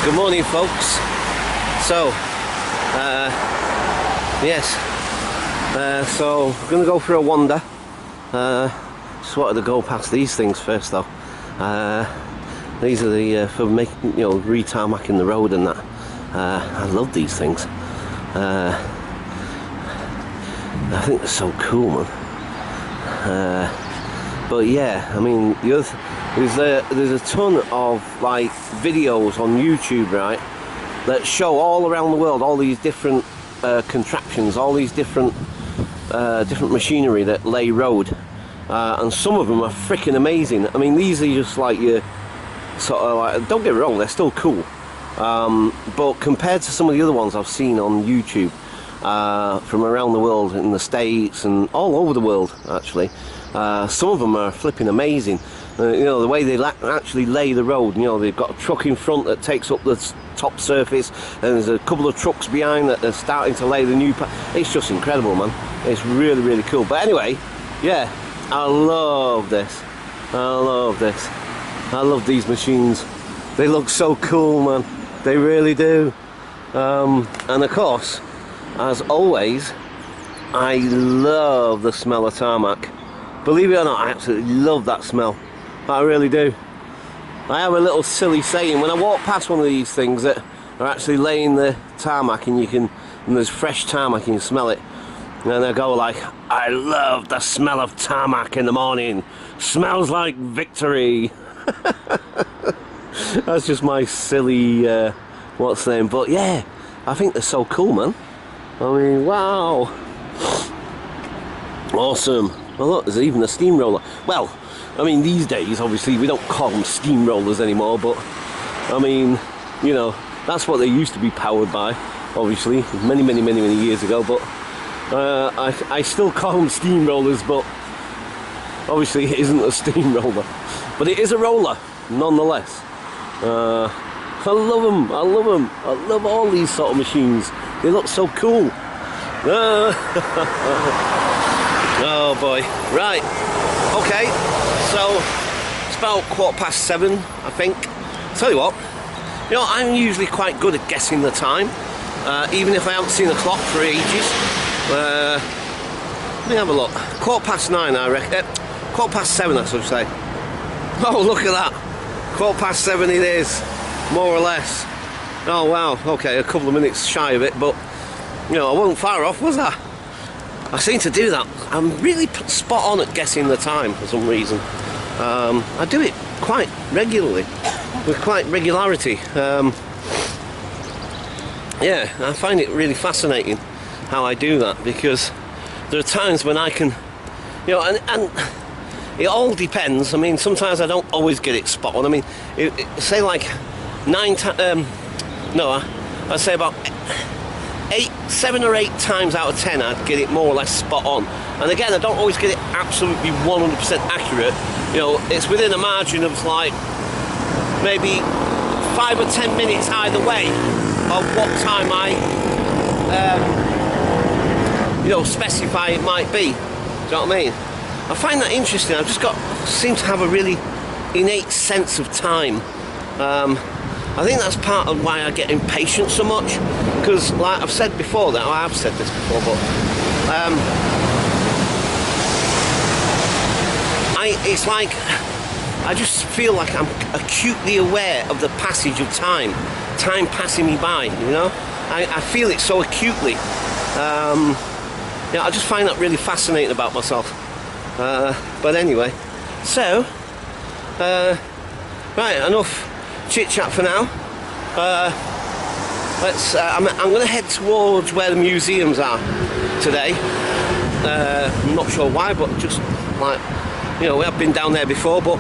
Good morning, folks. So, yes, so we're going to go for a wander. Just wanted to go past these things first, though. These are the for making, re-tarmacking the road and that. I love these things. I think they're so cool, man. But yeah, I mean, the other there's a ton of like videos on YouTube, right, that show all around the world all these different contraptions, all these different machinery that lay road, and some of them are freaking amazing. I mean, these are just like your sort of like, don't get me wrong, they're still cool, but compared to some of the other ones I've seen on YouTube from around the world, in the States and all over the world actually, some of them are flipping amazing. The way they actually lay the road. They've got a truck in front that takes up the top surface, and there's a couple of trucks behind that are starting to lay the new it's just incredible, man. It's really, really cool. But anyway, yeah, I love this. I love these machines. They look so cool, man. They really do. And of course, as always, I love the smell of tarmac. Believe it or not, I absolutely love that smell. I really do. I have a little silly saying when I walk past one of these things that are actually laying the tarmac, and there's fresh tarmac and you smell it, and I go like, I love the smell of tarmac in the morning. Smells like victory. That's just my silly what's the name. But yeah, I think they're so cool, man. I mean, wow. Awesome. Well, look, there's even a steamroller. Well, I mean, these days, obviously, we don't call them steamrollers anymore, but, I mean, that's what they used to be powered by, obviously, many, many, many, many years ago, but I still call them steamrollers, but obviously it isn't a steamroller. But it is a roller, nonetheless. I love them, I love all these sort of machines. They look so cool. Oh boy. Right. Okay. So it's about 7:15, I think. Tell you what. I'm usually quite good at guessing the time, even if I haven't seen the clock for ages. Let me have a look. 9:15, I reckon. 7:15, I should say. Oh, look at that. 7:15 it is, more or less. Oh wow. Okay, a couple of minutes shy of it, but I wasn't far off, was I? I seem to do that. I'm really spot on at guessing the time for some reason. I do it quite regularly, with quite regularity. Yeah, I find it really fascinating how I do that, because there are times when I can, and it all depends. I mean, sometimes I don't always get it spot on. I mean, say like I'd say about 7 or 8 times out of 10 I'd get it more or less spot on. And again, I don't always get it absolutely 100% accurate. It's within a margin of like maybe 5 or 10 minutes either way of what time I specify it might be. Do you know what I mean? I find that interesting. I've just seem to have a really innate sense of time. I think that's part of why I get impatient so much, because like I've said before, that I have said this before, but it's like I just feel like I'm acutely aware of the passage of time passing me by. I feel it so acutely. I just find that really fascinating about myself. But anyway, so right, enough chit chat for now. I'm going to head towards where the museums are today. I'm not sure why, but just like, we have been down there before, but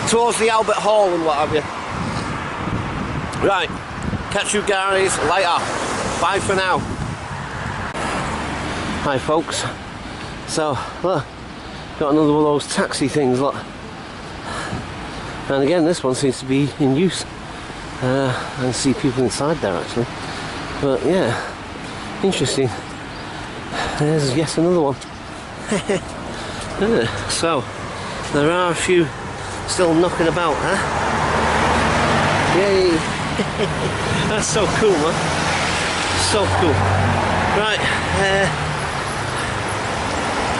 towards the Albert Hall and what have you. Right, catch you guys later. Bye for now. Hi folks. So look, got another one of those taxi things, look. And again, this one seems to be in use. I see people inside there actually. But yeah, interesting. There's yes, another one. So, there are a few still knocking about, huh? Yay! That's so cool, man. So cool. Right,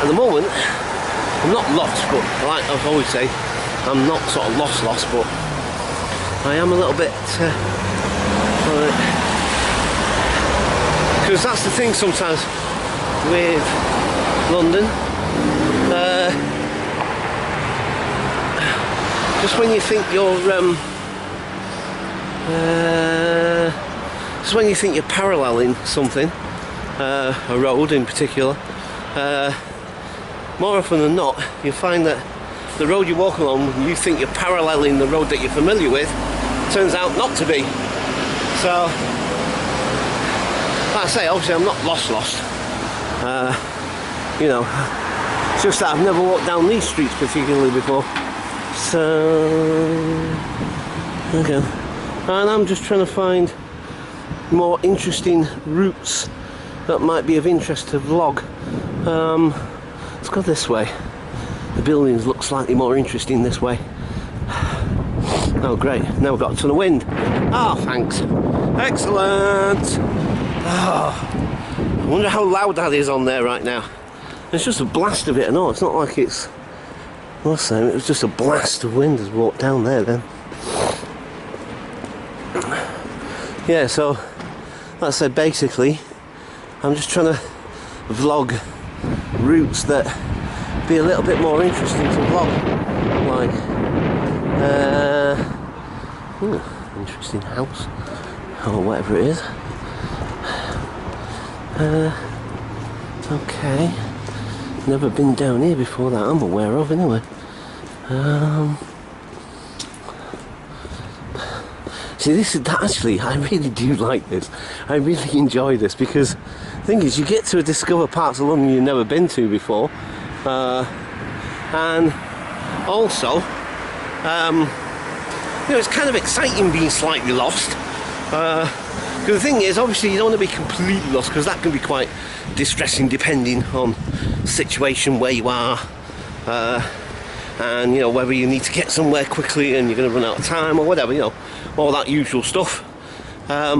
at the moment, I'm not lost, but like I always say, I'm not sort of lost, but I am a little bit, because that's the thing sometimes with London. Just when you think you're, just when you think you're paralleling something, a road in particular, more often than not, you find that the road you walk along, you think you're paralleling the road that you're familiar with, turns out not to be. So, like I say, obviously I'm not lost. You know, it's just that I've never walked down these streets particularly before. So, okay. And I'm just trying to find more interesting routes that might be of interest to vlog. Let's go this way. The buildings look slightly more interesting this way. Oh great, now we've got a ton of wind. Ah, oh, thanks. Excellent. Oh, I wonder how loud that is on there right now. It's just a blast of it, I know, it's not like it's... Last time it was just a blast of wind as we walked down there then. Yeah, so, like I said, basically, I'm just trying to vlog routes that be a little bit more interesting to vlog. Like, interesting house, or whatever it is. Okay, never been down here before that I'm aware of anyway. See, this is actually, I really do like this. I really enjoy this because the thing is, you get to discover parts of London you've never been to before, and also, you know, it's kind of exciting being slightly lost. Because the thing is, obviously, you don't want to be completely lost because that can be quite distressing depending on the situation where you are. And you know, whether you need to get somewhere quickly and you're going to run out of time or whatever, you know, all that usual stuff. But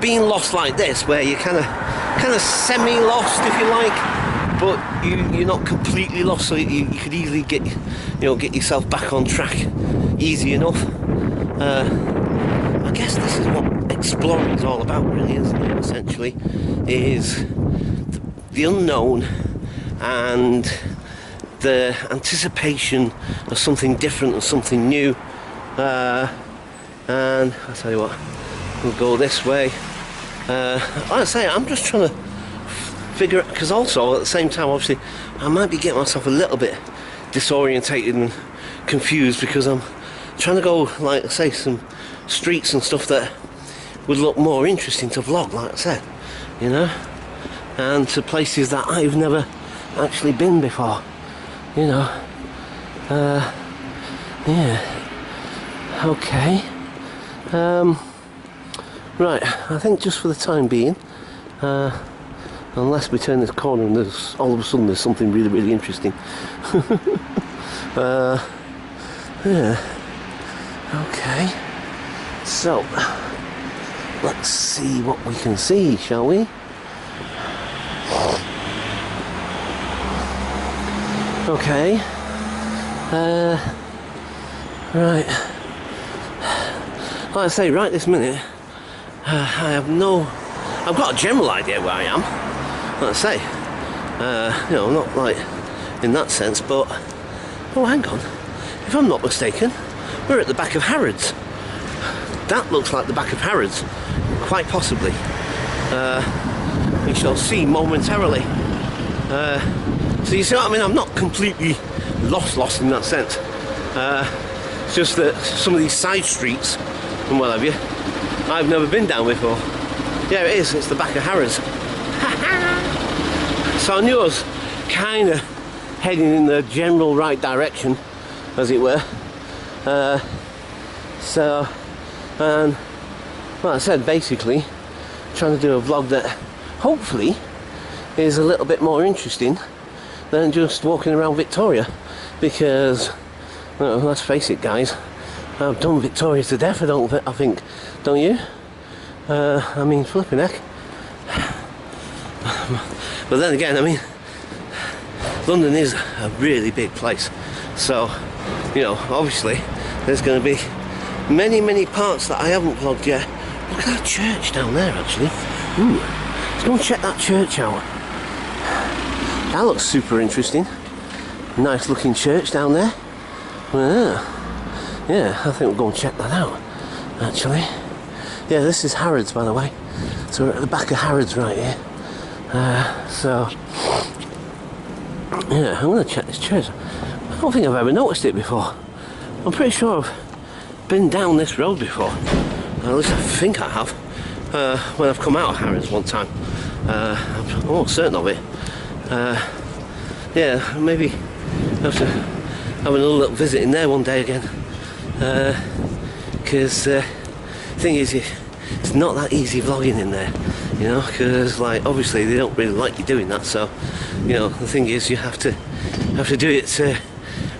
being lost like this, where you're kind of semi-lost, if you like, but you're not completely lost, so you could easily get yourself back on track easy enough. I guess this is what exploring is all about, really, isn't it? Essentially, is the unknown and the anticipation of something different and something new. And I'll tell you what, we'll go this way. Like I say, I'm just trying to figure out, because also at the same time, obviously, I might be getting myself a little bit disorientated and confused because I'm trying to go, like I say, some streets and stuff that would look more interesting to vlog, like I said, you know, and to places that I've never actually been before, you know. Yeah, okay. Right, I think just for the time being, unless we turn this corner and there's all of a sudden there's something really, really interesting. Yeah, okay. So, let's see what we can see, shall we? Okay. Right. Like I say, right this minute, I've got a general idea where I am. Like I say, you know, not like in that sense, but oh, hang on. If I'm not mistaken, we're at the back of Harrods. That looks like the back of Harrods, quite possibly. We shall see momentarily. So you see what I mean? I'm not completely lost in that sense. It's just that some of these side streets and what have you, I've never been down before. Yeah, it is. It's the back of Harrods. So I knew I was kind of heading in the general right direction, as it were. So, and like I said, basically trying to do a vlog that hopefully is a little bit more interesting than just walking around Victoria, because, well, let's face it, guys, I've done Victoria to death. I think, don't you? I mean, flipping heck. But then again, I mean, London is a really big place, so, you know, obviously there's going to be many parts that I haven't vlogged yet. Look at that church down there, actually. Ooh, let's go and check that church out. That looks super interesting. Nice looking church down there. Yeah, I think we'll go and check that out, actually. Yeah, this is Harrods, by the way. So we're at the back of Harrods right here. So, yeah, I'm going to check this church. I don't think I've ever noticed it before. I'm pretty sure I've been down this road before. At least I think I have. When I've come out of Harrods one time. I'm almost certain of it. Yeah, maybe have to have another little visit in there one day again. Because the thing is, it's not that easy vlogging in there, you know, because like obviously they don't really like you doing that. So, you know, the thing is, you have to do it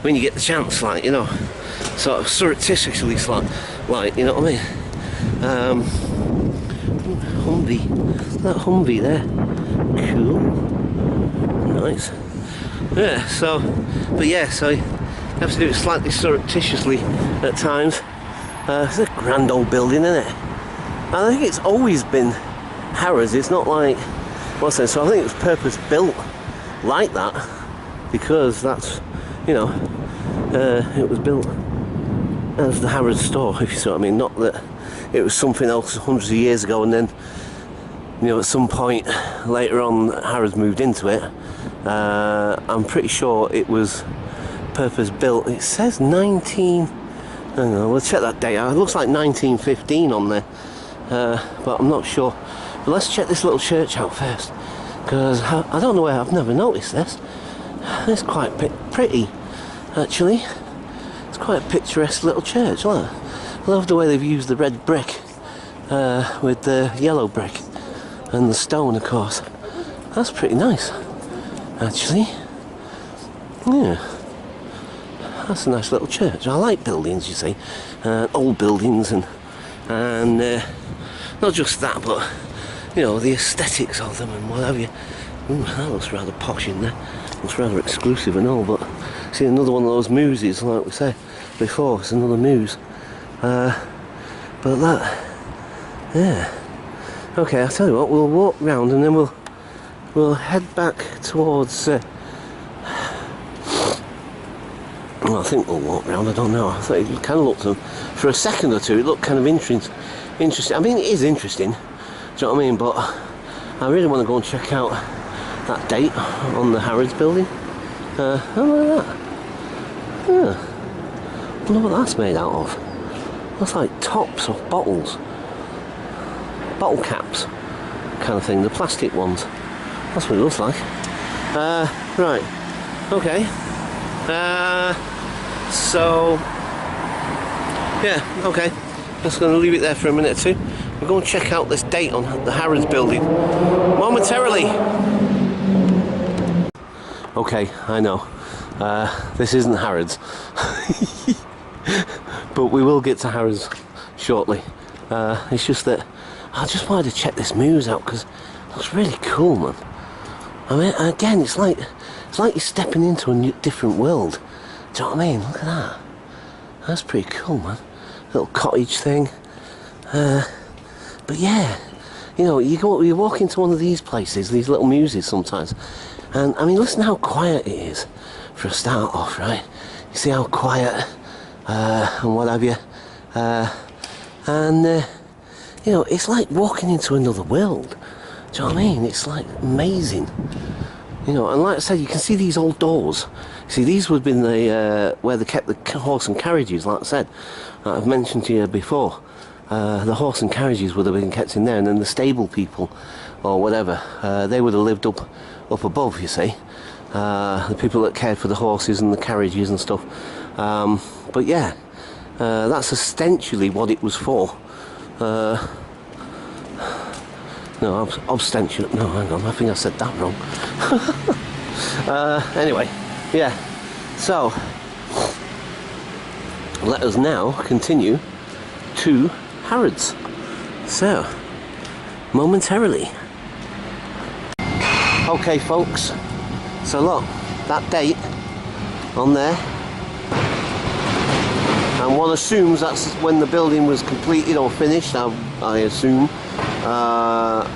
when you get the chance, like, you know, sort of surreptitiously, like, you know what I mean? Humvee, that Humvee there, cool, nice. Yeah, so, but yeah, so you have to do it slightly surreptitiously at times. It's a grand old building, isn't it? I think it's always been Harrods. It's not like, what's that? So I think it was purpose built like that because that's, you know, it was built as the Harrods store, if you see what I mean. Not that it was something else hundreds of years ago and then, you know, at some point later on Harrods moved into it. I'm pretty sure it was purpose built. It says 19, I don't know, we'll check that date out. It looks like 1915 on there, but I'm not sure. But let's check this little church out first, because I don't know where, I've never noticed this. It's quite pretty, actually. It's quite a picturesque little church. Look, I love the way they've used the red brick with the yellow brick and the stone, of course. That's pretty nice, actually. Yeah, that's a nice little church. I like buildings, you see, old buildings, and not just that, but you know, the aesthetics of them and what have you. Ooh, that looks rather posh in there. Looks rather exclusive and all. But see, another one of those muses, like we said before. It's another muse. But that, yeah. Okay, I'll tell you what. We'll walk round and then we'll head back towards. Well, I think we'll walk round. I don't know. I thought it kind of looked, for a second or two, it looked kind of interesting. I mean, it is interesting. Do you know what I mean? But I really want to go and check out that date on the Harrods building. How about that? Yeah. I wonder what that's made out of. That's like tops of bottles. Bottle caps kind of thing. The plastic ones. That's what it looks like. Right. Okay. So, yeah, okay. Just going to leave it there for a minute or two. We're going to check out this date on the Harrods building momentarily. Okay, I know. This isn't Harrods. But we will get to Harrods shortly. It's just that I just wanted to check this muse out because it looks really cool, man. I mean, again, it's like you're stepping into a different world. Do you know what I mean? Look at that. That's pretty cool, man. Little cottage thing. But yeah, you know, you walk into one of these places, these little muses sometimes, and I mean, listen how quiet it is for a start off, right? You see how quiet and what have you, and you know, it's like walking into another world. Do you know what I mean? It's like amazing. You know, and like I said, you can see these old doors. See, these would have been the where they kept the horse and carriages, like I said. I've mentioned to you before. The horse and carriages would have been kept in there, and then the stable people, or whatever, they would have lived up above, you see. The people that cared for the horses and the carriages and stuff. But yeah, that's essentially what it was for. No, ostensibly. No, hang on, I think I said that wrong. Anyway, yeah. So let us now continue to Harrods. So momentarily. Okay, folks. So look, that date on there, and one assumes that's when the building was completed or finished. I assume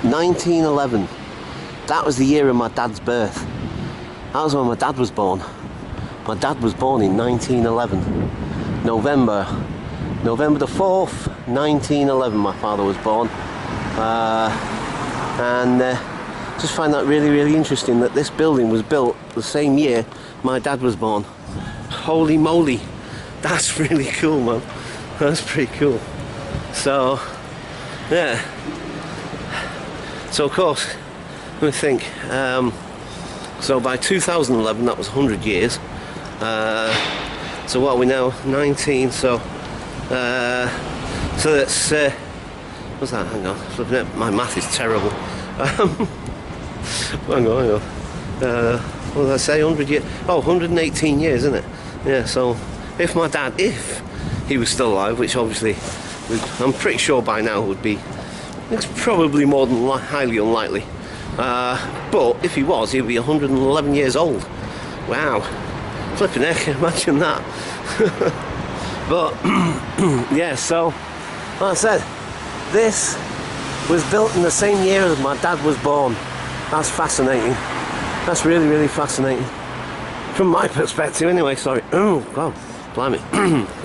1911. That was the year of my dad's birth. That was when my dad was born. My dad was born in 1911. November the 4th, 1911. My father was born, and just find that really, really interesting that this building was built the same year my dad was born. Holy moly, that's really cool, man. That's pretty cool. So yeah. So of course, let me think. So by 2011, that was 100 years. So what are we now? 19. So that's what's that? Hang on. Looking at my math is terrible. Hang on. What did I say? 100 years? Oh, 118 years, isn't it? Yeah. So if he was still alive, which obviously I'm pretty sure by now would be, it's probably more than highly unlikely. But if he was, he'd be 111 years old. Wow. Flipping heck, imagine that. But yeah, so like I said, this was built in the same year as my dad was born. That's fascinating. That's really, really fascinating. From my perspective anyway, sorry. Oh god, blimey.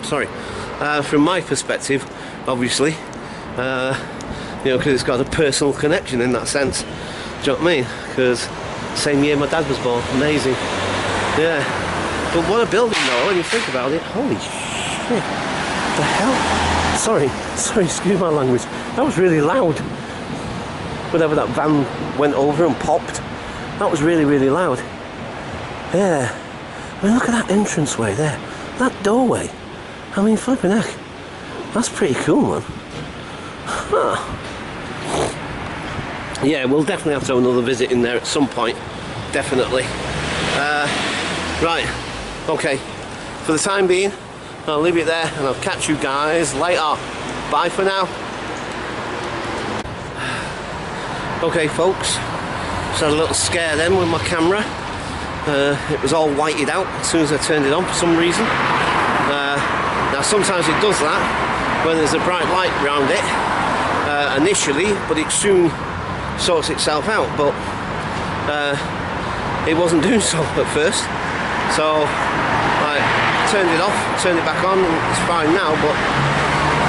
Sorry. From my perspective, obviously, you know, because it's got a personal connection in that sense. Do you know what I mean? Because same year my dad was born. Amazing. Yeah. But what a building though, when you think about it. Holy shit. The hell? Sorry, excuse my language. That was really loud. Whenever that van went over and popped. That was really, really loud. Yeah. I mean, look at that entranceway there. That doorway. I mean, flipping heck. That's pretty cool, man. Huh. Yeah, we'll definitely have to have another visit in there at some point. Definitely. Right. Okay. For the time being, I'll leave it there and I'll catch you guys later. Bye for now. Okay, folks. Just had a little scare then with my camera. It was all whited out as soon as I turned it on for some reason. Now sometimes it does that when there's a bright light around it initially, but it soon sorts itself out. But it wasn't doing so at first, so I turned it off, turned it back on, and it's fine now. But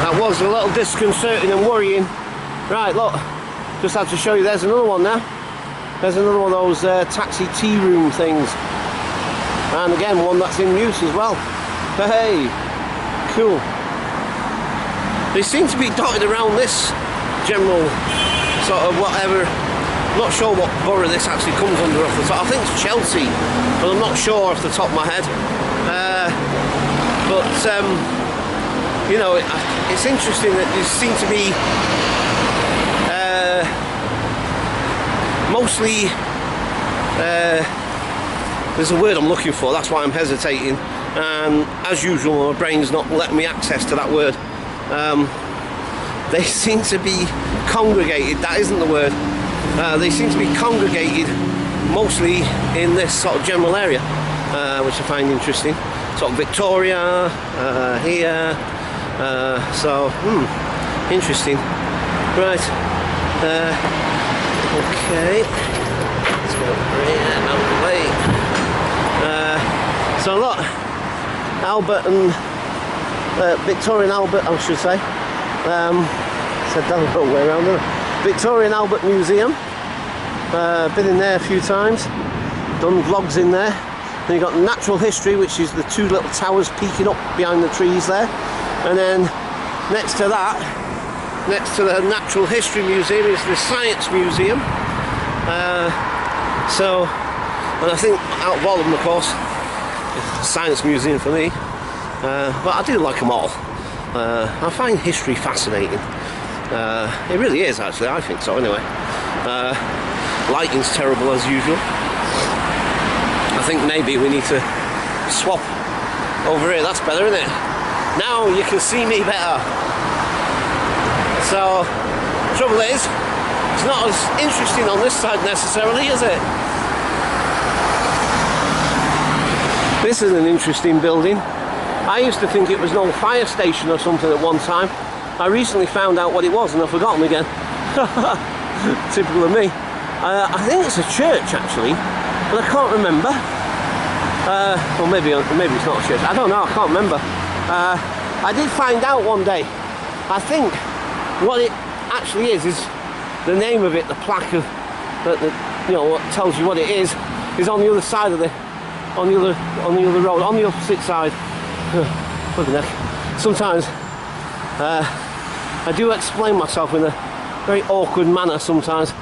that was a little disconcerting and worrying. Right, look, just had to show you. There's another one now. There's another one of those taxi tea room things, and again one that's in use as well. Hey, cool. They seem to be dotted around this general sort of whatever. I'm not sure what borough this actually comes under off the top. I think it's Chelsea, but I'm not sure off the top of my head. But you know, it's interesting that there seem to be mostly there's a word I'm looking for, that's why I'm hesitating, and as usual my brain's not letting me access to that word. They seem to be congregated, that isn't the word. They seem to be congregated mostly in this sort of general area, which I find interesting. Sort of Victoria, here, so interesting. Right, okay, let's go out of the way. So look, Albert and Victorian Albert, I should say. Said that the wrong way around, didn't I? Victorian Albert Museum. Been in there a few times. Done vlogs in there. Then you've got natural history, which is the two little towers peeking up behind the trees there. And then next to that, next to the Natural History Museum, is the Science Museum. And I think out of all of them, of course, the Science Museum for me. But I do like them all. I find history fascinating. It really is, actually. I think so, anyway. Lighting's terrible as usual. I think maybe we need to swap over here. That's better, isn't it? Now you can see me better. So, trouble is, it's not as interesting on this side necessarily, is it? This is an interesting building. I used to think it was an old fire station or something at one time. I recently found out what it was and I've forgotten again. Typical of me. I think it's a church actually, but I can't remember. Or maybe it's not a church. I don't know. I can't remember. I did find out one day. I think what it actually is the name of it. The plaque of you know, what tells you what it is on the other side of on the other road, on the opposite side. Flipping heck. Sometimes I do explain myself in a very awkward manner sometimes.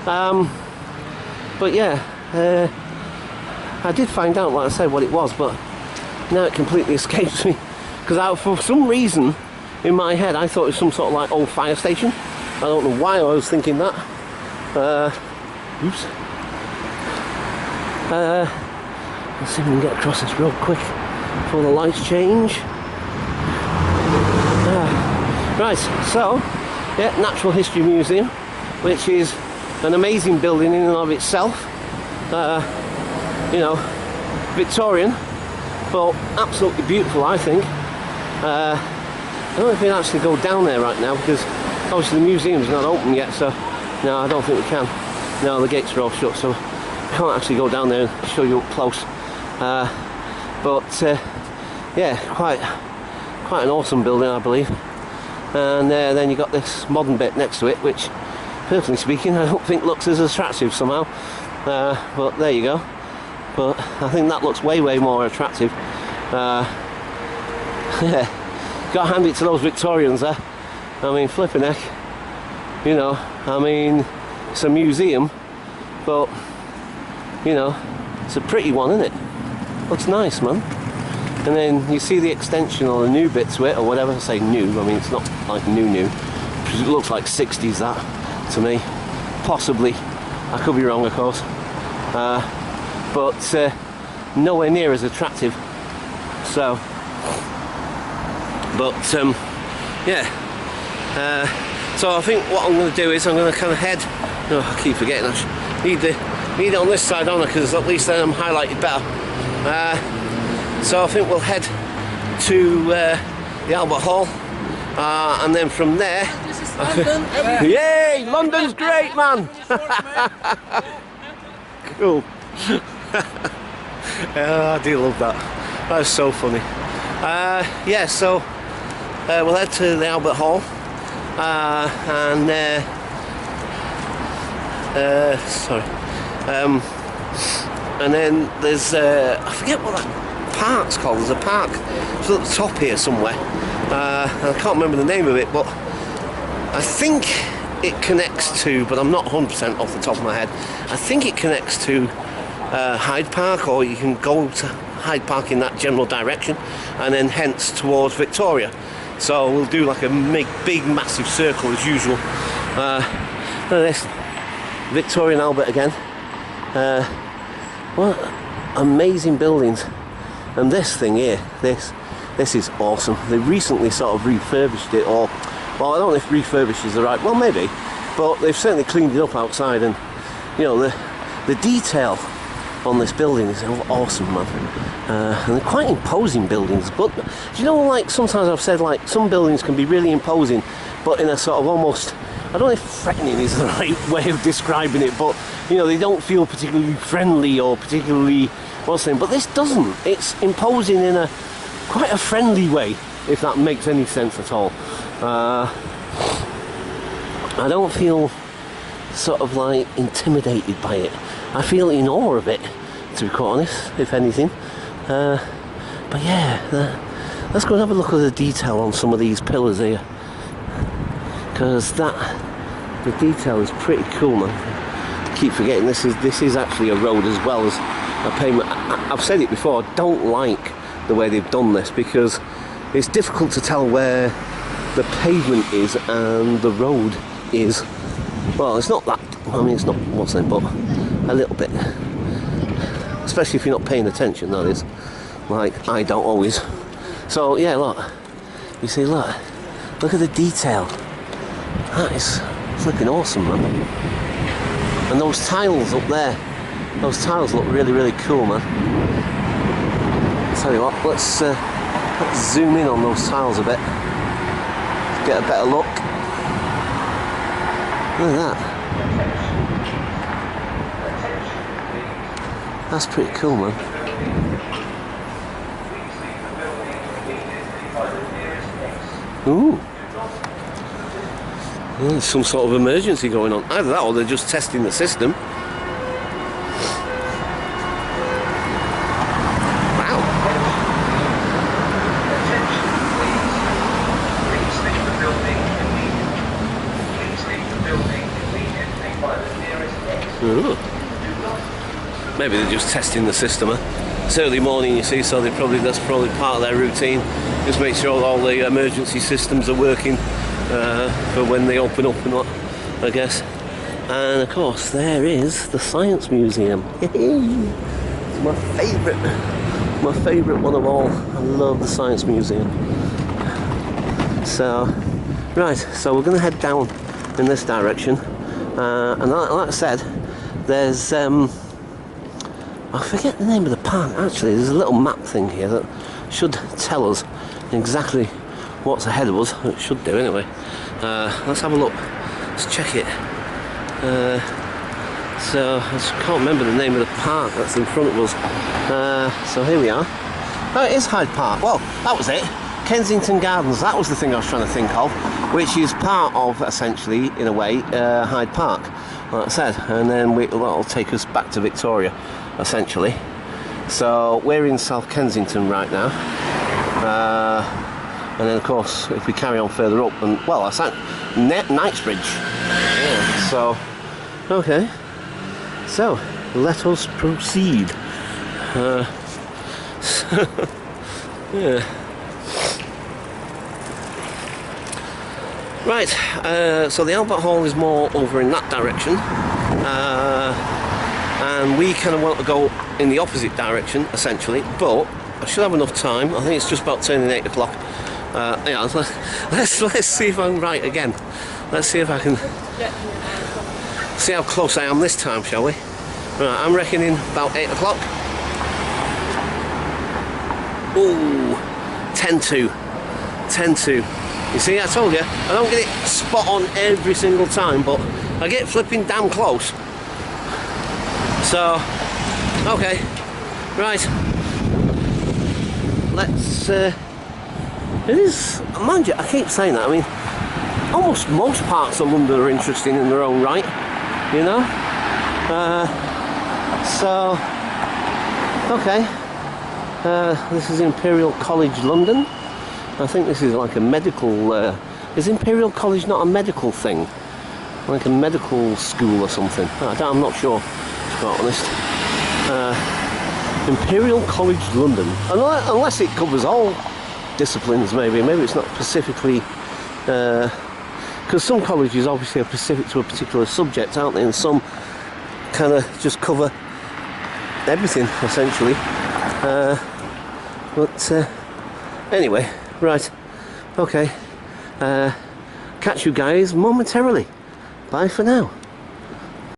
But yeah, I did find out, like I said, what it was, but now it completely escapes me. Because for some reason, in my head, I thought it was some sort of like old fire station. I don't know why I was thinking that. Oops. Let's see if we can get across this road quick before the lights change. Right, so, yeah, Natural History Museum, which is an amazing building in and of itself. You know, Victorian, but absolutely beautiful, I think. I don't know if we can actually go down there right now because obviously the museum's not open yet, so no, I don't think we can. No, the gates are all shut, so we can't actually go down there and show you up close. Yeah, quite an awesome building, I believe. And then you got this modern bit next to it, which, personally speaking, I don't think looks as attractive somehow. But there you go. But I think that looks way more attractive. Yeah, gotta hand it to those Victorians there. I mean, flipping heck. You know, I mean, it's a museum, but you know, it's a pretty one, isn't it? Looks nice, man. And then you see the extension or the new bit to it, or whatever. I say new, I mean it's not like new, because it looks like 60s that to me. Possibly, I could be wrong, of course, but nowhere near as attractive. So, but yeah. So I think what I'm going to do is I'm going to kind of head. Oh, I keep forgetting. I should need it on this side, don't I? Because at least then I'm highlighted better. So I think we'll head to the Albert Hall, and then from there. This is London. Yay! London's great, man. Cool. I do love that. That was so funny. Yeah, so we'll head to the Albert Hall, and then there's I forget what that park's called. There's a park. It's at the top here somewhere. I can't remember the name of it, but I think it connects to, but I'm not 100% off the top of my head. I think it connects to Hyde Park, or you can go to Hyde Park in that general direction, and then hence towards Victoria. So we'll do like a big massive circle as usual. Look at this, Victorian Albert again. What amazing buildings. And this thing here, this is awesome. They recently sort of refurbished it, or, well, I don't know if refurbished is the right, well maybe, but they've certainly cleaned it up outside, and you know, the detail on this building is awesome, man. And they're quite imposing buildings, but do you know, like sometimes I've said like some buildings can be really imposing, but in a sort of almost, I don't know if threatening is the right way of describing it, but you know, they don't feel particularly friendly or particularly what's the name, but this doesn't. It's imposing in a quite a friendly way, if that makes any sense at all. I don't feel sort of like intimidated by it. I feel in awe of it, to be quite honest, if anything. But yeah, let's go and have a look at the detail on some of these pillars here, because the detail is pretty cool, man. I keep forgetting this is actually a road as well as a pavement. I've said it before, I don't like the way they've done this, because it's difficult to tell where the pavement is and the road is. Well, it's not that, I mean it's not what's the name, but a little bit. especially if you're not paying attention, that is. Like, I don't always. So, yeah, look. You see, look at the detail. That is flipping awesome, man. And those tiles up there, those tiles look really, really cool, man. I'll tell you what, let's zoom in on those tiles a bit. Get a better look. Look at that. That's pretty cool, man. Ooh. Well, there's some sort of emergency going on. Either that or they're just testing the system. Wow. Ooh. Maybe they're just testing the system. It's early morning, you see, so that's probably part of their routine. Just make sure all the emergency systems are working for when they open up and what, I guess. And of course, there is the Science Museum. It's my favourite one of all. I love the Science Museum. So, right, so we're going to head down in this direction. And like I said, there's I forget the name of the park. Actually, there's a little map thing here that should tell us exactly what's ahead of us. It should do anyway. Let's have a look. Let's check it. So I just can't remember the name of the park that's in front of us. So here we are. Oh, it is Hyde Park. Well, that was it. Kensington Gardens. That was the thing I was trying to think of, which is part of, essentially, in a way, Hyde Park, like I said. And then that'll take us back to Victoria, essentially. So we're in South Kensington right now. And then, of course, if we carry on further up, and well, that's at Knightsbridge. Yeah, so, okay. So, let us proceed. Yeah. Right, so the Albert Hall is more over in that direction. And we kind of want to go in the opposite direction, essentially, but I should have enough time. I think it's just about turning 8 o'clock. Yeah, let's see if I'm right again. Let's see if I can see how close I am this time, shall we? Right, I'm reckoning about 8 o'clock. Ooh, 10-2. 10-2. You see, I told you, I don't get it spot on every single time, but I get flipping damn close. So, okay, right. Let's, it is, mind you, I keep saying that, I mean, almost most parts of London are interesting in their own right, you know? So, okay, this is Imperial College London. I think this is like a medical, is Imperial College not a medical thing? Like a medical school or something? I'm not sure, to be quite honest. Imperial College London, unless it covers all disciplines, maybe it's not specifically, because some colleges obviously are specific to a particular subject, aren't they, and some kind of just cover everything, essentially. But anyway, right, okay, catch you guys momentarily. Bye for now.